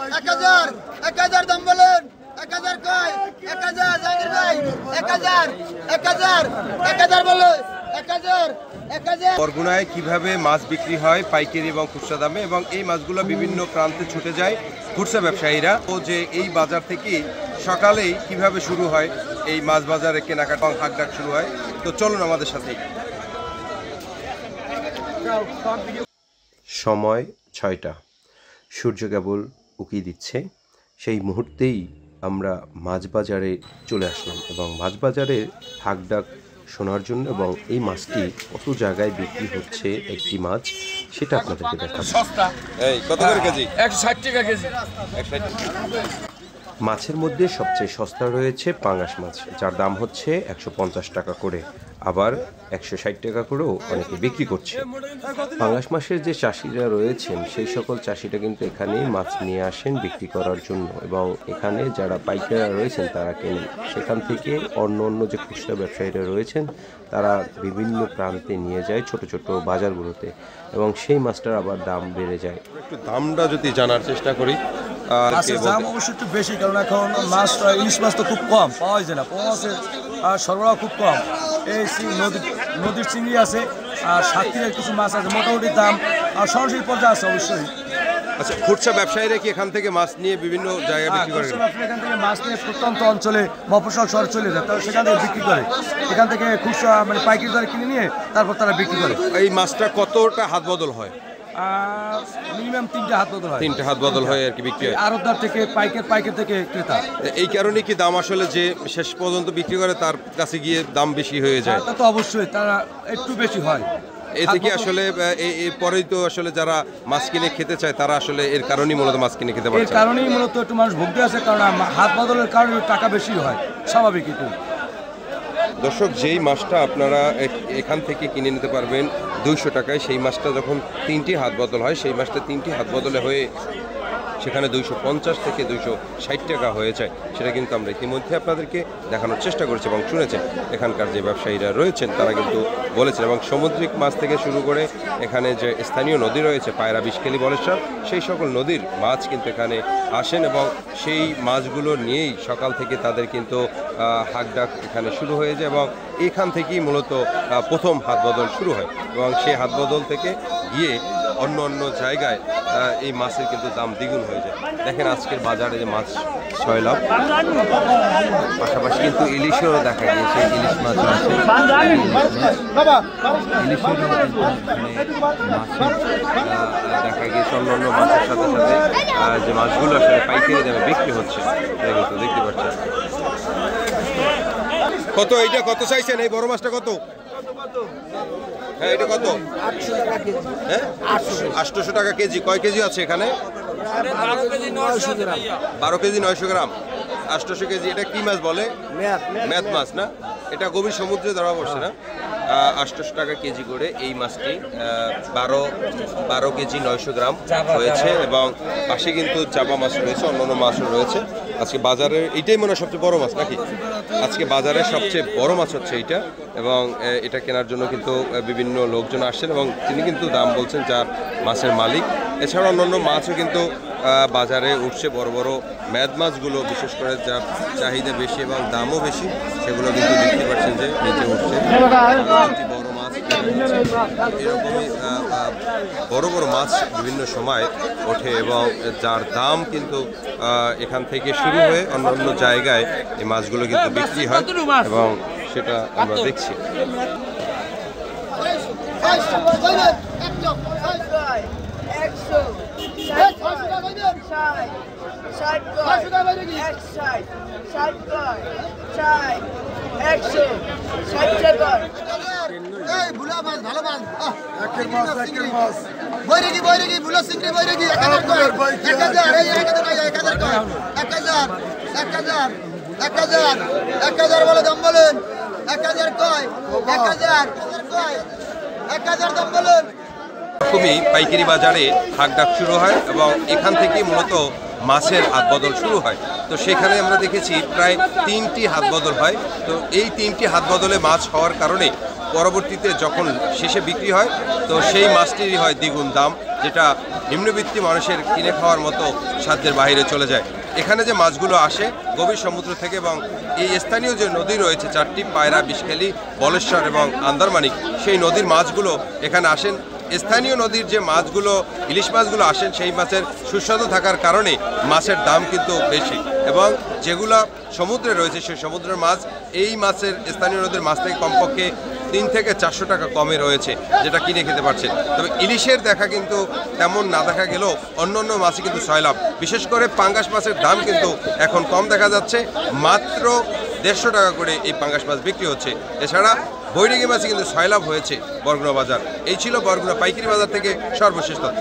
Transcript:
1000 1000 দাম বলেন 1000 কয় 1000 জাকির ভাই 1000 1000 1000 বলো 1000 বরগুনায় কিভাবে মাছ বিক্রি হয় পাইকারি এবং খুচরা দামে এবং এই মাছগুলো বিভিন্ন প্রান্তে ছুটে যায় খুচরা ব্যবসায়ীরা ও যে এই বাজার থেকে সকালেই কিভাবে শুরু হয় এই মাছ বাজারে কেনাকাটা এবং হাঁকডাক শুরু হয়। তো চলুন আমাদের সাথে। সময় 6টা, সূর্য কেবল উকি দিচ্ছে। সেই মুহূর্তেই আমরা মাছ বাজারে চলে আসলাম এবং মাছ বাজারের হাঁকডাক শোনার জন্য এবং এই মাছটি কত জায়গায় বিক্রি হচ্ছে একটি মাছ সেটা আপনাদেরকে দেখাবো। কত করে কেজি? 160 টাকা কেজি। মাছের মধ্যে সবচেয়ে সস্তা রয়েছে পাঙ্গাস মাছ, যার দাম হচ্ছে 150 টাকা করে, আবার 160 টাকা করেও অনেকে বিক্রি করছে। পাঙ্গাস মাছের যে চাষিরা রয়েছেন সেই সকল চাষিরা কিন্তু এখানে মাছ নিয়ে আসেন বিক্রি করার জন্য এবং এখানে যারা পাইকাররা রয়েছেন তারা কেনেন। সেখান থেকে অন্য অন্য যে খুচরা ব্যবসায়ীরা রয়েছেন তারা বিভিন্ন প্রান্তে নিয়ে যায় ছোট ছোট বাজারগুলোতে এবং সেই মাছটার আবার দাম বেড়ে যায়। একটু দামটা যদি জানার চেষ্টা করি। মাছের দাম অবশ্যই একটু বেশি, কারণ এখন মাছ ইলিশ মাছ তো খুব কম পাওয়া যায় না, পোয়া মাছের সরবরাহ খুব কম। এই নদীর চিংড়ি আছে আর সাতক্ষীরার কিছু মাছ আছে, মোটামুটি দাম আর সরাসরি পর্যায়ে আছে অবশ্যই। আচ্ছা, খুচরা ব্যবসায়ীরা কি এখান থেকে মাছ নিয়ে বিভিন্ন জায়গায় বিক্রি করে? এখান থেকে মাছ নিয়ে প্রত্যন্ত অঞ্চলে মফস্বল শহরে চলে যায়, তারা সেখান থেকে বিক্রি করে। এখান থেকে খুচরা মানে পাইকারি দরে কিনে নিয়ে তারপর তারা বিক্রি করে। এই মাছটা কতটা হাত বদল হয়? মিনিমাম 3টে হাত বদল হয়। 3টে হাত বদল হয় আর কি বিক্রি হয় আড়তদার থেকে পাইকার থেকে ক্রেতা। এই কারণে কি দাম আসলে যে শেষ পর্যন্ত বিক্রি করে তার কাছে গিয়ে দাম বেশি হয়ে যায়? তা তো অবশ্যই, তারা একটু বেশি হয়। এ থেকে আসলে এরপরেই তো আসলে যারা মাছ কিনে খেতে চায় তারা আসলে এর কারণেই মূলত মাছ কিনে খেতে পারছে। এর কারণেই মূলত একটু মানুষ ভুগতে আছে, কারণ হাত বদলের কারণে টাকা বেশি হয়, স্বাভাবিক একটু। দর্শক, যেই মাছটা আপনারা এখান থেকে কিনে নিতে পারবেন 200 টাকায়, সেই মাছটা যখন 3টি হাত বদল হয় সেই মাছটা 3টি হাত বদলে হয়ে সেখানে 250 থেকে 260 টাকা হয়ে যায়। সেটা কিন্তু আমরা ইতিমধ্যে আপনাদেরকে দেখানোর চেষ্টা করেছি এবং শুনেছেন এখানকার যে ব্যবসায়ীরা রয়েছেন তারা কিন্তু বলেছেন। এবং সামুদ্রিক মাছ থেকে শুরু করে এখানে যে স্থানীয় নদী রয়েছে পায়রা, বিষখালী, বলেশ্বর, সেই সকল নদীর মাছ কিন্তু এখানে আসেন এবং সেই মাছগুলো নিয়েই সকাল থেকে তাদের কিন্তু হাঁকডাক এখানে শুরু হয়ে যায় এবং এখান থেকেই মূলত প্রথম হাত বদল শুরু হয় এবং সেই হাত বদল থেকে গিয়ে অন্য অন্য জায়গায় এই মাছের কিন্তু দাম দ্বিগুণ হয়ে যায়। দেখেন আজকের বাজারে যে মাছ ছয়লাভ, পাশাপাশি কিন্তু ইলিশও দেখা গিয়েছে, ইলিশ মাছ আছে, ইলিশেরও দেখা গিয়েছে অন্য অন্য মাছের সাথে সাথে যে মাছগুলো আসলে পাইকারি দামে বিক্রি হচ্ছে কিন্তু দেখতে পাচ্ছেন। কত এইটা কত চাইছেন? এই বড় মাছটা কত? হ্যাঁ, এটা কত? 800 টাকা কেজি। কয় কেজি আছে এখানে? 12 কেজি 900 গ্রাম, 800 কেজি। এটা কি মাছ বলে? ম্যাথ মাছ না? এটা গভীর সমুদ্রে ধরা পড়ছে না? 800 টাকা কেজি করে এই মাছটি 12 কেজি 900 গ্রাম হয়েছে এবং পাশে কিন্তু চাপা মাছ রয়েছে, অন্যান্য মাছও রয়েছে। আজকে বাজারের এইটাই মনে হয় সবচেয়ে বড় মাছ নাকি? আজকে বাজারের সবচেয়ে বড় মাছ হচ্ছে এইটা এবং এটা কেনার জন্য কিন্তু বিভিন্ন লোকজন আসছেন এবং তিনি কিন্তু দাম বলছেন যার মাছের মালিক। এছাড়া অন্যান্য মাছও কিন্তু বাজারে উঠছে, বড় বড় ম্যাদ মাছগুলো বিশেষ করে যার চাহিদা বেশি এবং দামও বেশি সেগুলো কিন্তু দেখতে পাচ্ছেন যে নিচে উঠছে। বড় মাছ এরকমই বড় বড় মাছ বিভিন্ন সময় ওঠে এবং যার দাম কিন্তু এখান থেকে শুরু হয়ে অন্যান্য জায়গায় এই মাছগুলো কিন্তু বিক্রি হয় এবং সেটা আমরা দেখছি। বৈরাগী বুলা চিংড়ি বৈরাগী 1000 বলে দাম বলেন। 1000 কয় 1000 দাম বলেন। খুবই পাইকারি বাজারে হাঁকডাক শুরু হয় এবং এখান থেকেই মূলত মাছের হাত বদল শুরু হয়। তো সেখানে আমরা দেখেছি প্রায় 3টি হাত বদল হয়। তো এই 3টি হাত বদলে মাছ হওয়ার কারণে পরবর্তীতে যখন শেষে বিক্রি হয় তো সেই মাছটিরই হয় দ্বিগুণ দাম যেটা নিম্নবিত্তি মানুষের কিনে খাওয়ার মতো সাধ্যের বাইরে চলে যায়। এখানে যে মাছগুলো আসে গভীর সমুদ্র থেকে এবং এই স্থানীয় যে নদী রয়েছে 4টি, পায়রা, বিষখালী, বলেশ্বর এবং আন্দারমানিক, সেই নদীর মাছগুলো এখানে আসেন। স্থানীয় নদীর যে মাছগুলো, ইলিশ মাছগুলো আসেন, সেই মাছের সুস্বাদু থাকার কারণে মাছের দাম কিন্তু বেশি, এবং যেগুলো সমুদ্রে রয়েছে সেই সমুদ্রের মাছ এই মাছের স্থানীয় নদীর মাছ থেকে কমপক্ষে 3 থেকে 400 টাকা কমে রয়েছে, যেটা কিনে খেতে পারছেন। তবে ইলিশের দেখা কিন্তু তেমন না দেখা গেলেও অন্য অন্য মাছই কিন্তু সয়লাভ। বিশেষ করে পাঙ্গাস মাছের দাম কিন্তু এখন কম দেখা যাচ্ছে, মাত্র 150 টাকা করে এই পাঙ্গাস মাছ বিক্রি হচ্ছে। এছাড়া বৈরাগী মাছে কিন্তু সয়লাভ হয়েছে বরগুনা বাজার। এই ছিল বরগুনা পাইকারি বাজার থেকে সর্বশেষ তথ্য।